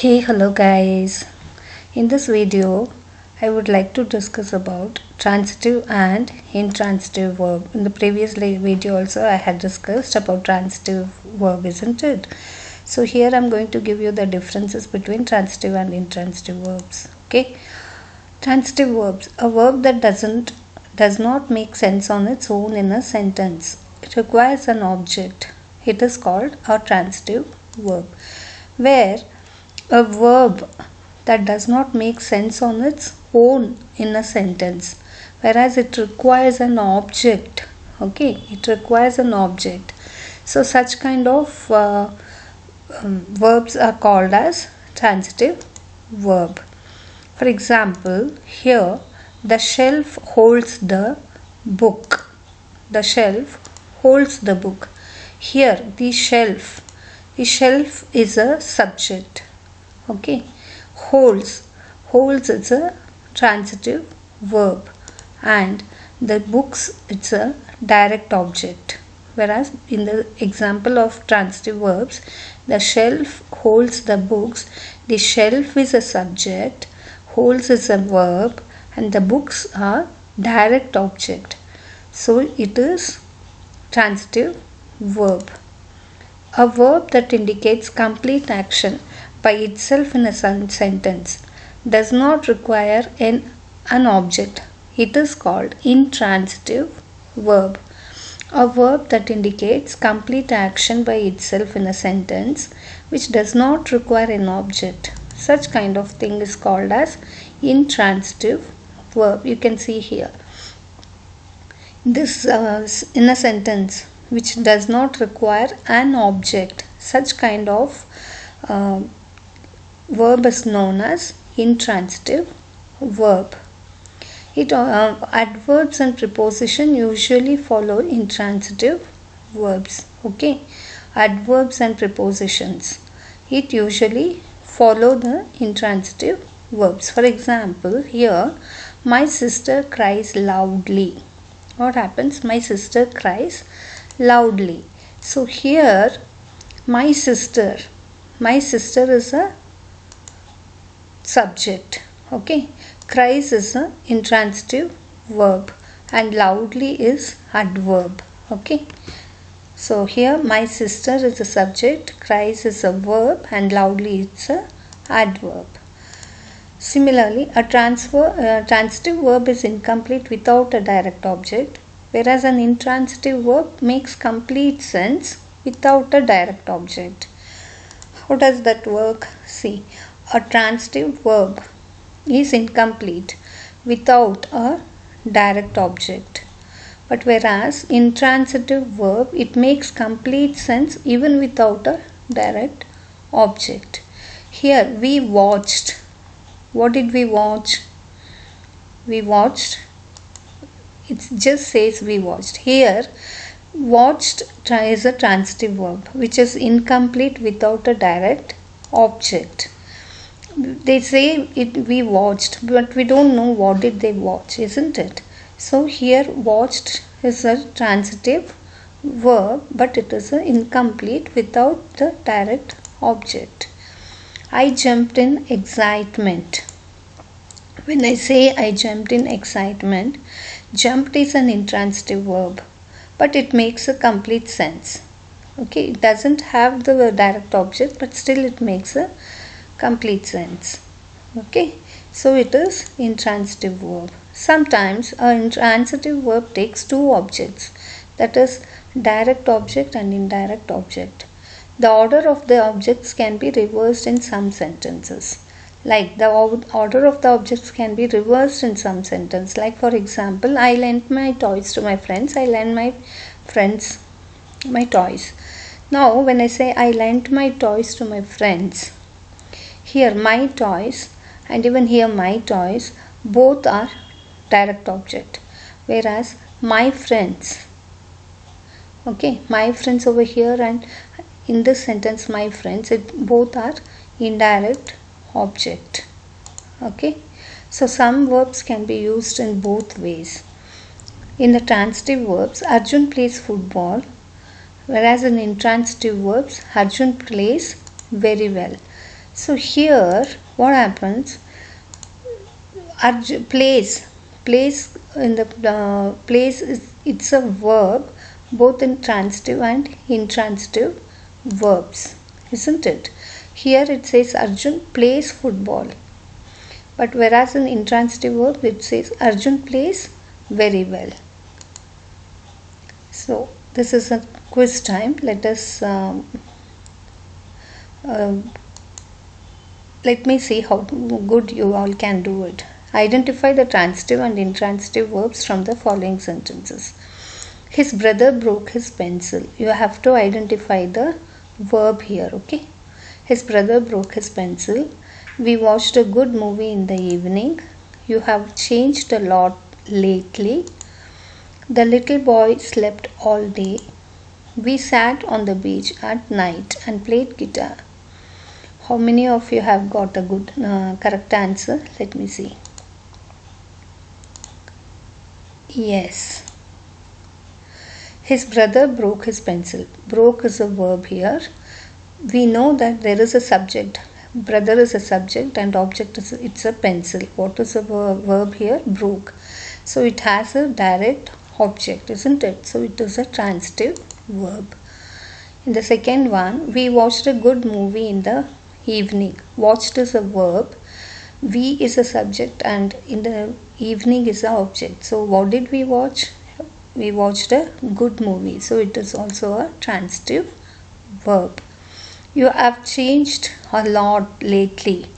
Hey, hello guys. In this video, I would like to discuss about transitive and intransitive verb. In the previous video also I had discussed about transitive verb, isn't it? So here I'm going to give you the differences between transitive and intransitive verbs. Okay? Transitive verbs, a verb that does not make sense on its own in a sentence. It requires an object. It is called a transitive verb. Where a verb that does not make sense on its own in a sentence, whereas it requires an object. Okay, it requires an object. So such kind of verbs are called as transitive verb. For example, here the shelf holds the book. The shelf holds the book. Here the shelf is a subject. Okay, holds is a transitive verb, and the books it's a direct object. Whereas in the example of transitive verbs, the shelf holds the books, the shelf is a subject, holds is a verb, and the books are direct object. So it is transitive verb. A verb that indicates complete action by itself in a sentence does not require an object. It is called intransitive verb. A verb that indicates complete action by itself in a sentence which does not require an object. Such kind of thing is called as intransitive verb. You can see here. This in a sentence which does not require an object. Such kind of verb is known as intransitive verb. Adverbs and preposition usually follow intransitive verbs. Okay, adverbs and prepositions, it usually follow the intransitive verbs. For example, here my sister cries loudly. What happens? My sister cries loudly. So here my sister is a subject. Okay, cries is a intransitive verb and loudly is adverb. Okay, so here my sister is a subject, cries is a verb, and loudly is a adverb. Similarly, a transitive verb is incomplete without a direct object, whereas an intransitive verb makes complete sense without a direct object. How does that work? See, a transitive verb is incomplete without a direct object, but whereas intransitive verb, it makes complete sense even without a direct object. Here we watched. What did we watch? We watched. It just says we watched. Here watched is a transitive verb which is incomplete without a direct object. They say we watched, but we don't know what did they watch, isn't it? So here watched is a transitive verb, but it is incomplete without the direct object. I jumped in excitement. When I say I jumped in excitement, jumped is an intransitive verb, but it makes a complete sense. Okay, it doesn't have the direct object, but still it makes a complete sense. Okay, so it is intransitive verb. Sometimes an intransitive verb takes two objects, that is direct object and indirect object. The order of the objects can be reversed in some sentences. Like the order of the objects can be reversed in some sentence. Like for example, I lent my toys to my friends. I lent my friends my toys. Now when I say I lent my toys to my friends, here my toys and even here my toys both are direct object, whereas my friends, okay, my friends over here and in this sentence my friends, it both are indirect object. Okay, so some verbs can be used in both ways. In the transitive verbs, Arjun plays football, whereas in intransitive verbs, Arjun plays very well. So here what happens, place in the place is, it's a verb both in transitive and intransitive verbs, isn't it? Here it says Arjun plays football, but whereas in intransitive verb it says Arjun plays very well. So this is a quiz time. Let me see how good you all can do it. Identify the transitive and intransitive verbs from the following sentences. His brother broke his pencil. You have to identify the verb here, okay? His brother broke his pencil. We watched a good movie in the evening. You have changed a lot lately. The little boy slept all day. We sat on the beach at night and played guitar. How many of you have got a good correct answer? Let me see. Yes. His brother broke his pencil. Broke is a verb here. We know that there is a subject. Brother is a subject and object is it's a pencil. What is the verb here? Broke. So it has a direct object, isn't it? So it is a transitive verb. In the second one, we watched a good movie in the evening. Watched is a verb. We is a subject and in the evening is a object. So what did we watch? We watched a good movie. So it is also a transitive verb. You have changed a lot lately.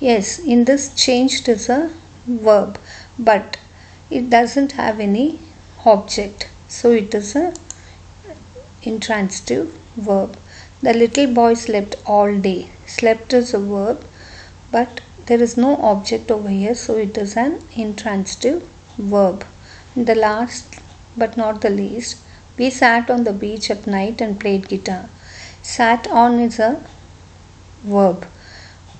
Yes, in this changed is a verb, but it doesn't have any object. So it is a intransitive verb. The little boy slept all day. Slept is a verb, but there is no object over here, so it is an intransitive verb. And the last but not the least, we sat on the beach at night and played guitar. Sat on is a verb.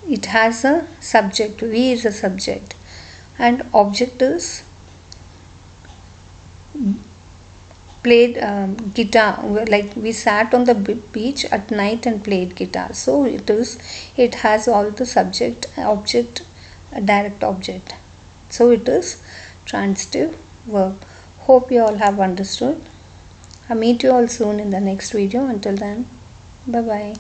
It has a subject. We is a subject. And object is played guitar, like we sat on the beach at night and played guitar. So it has all the subject, object, direct object. So it is transitive verb. Hope you all have understood. I'll meet you all soon in the next video. Until then, bye bye.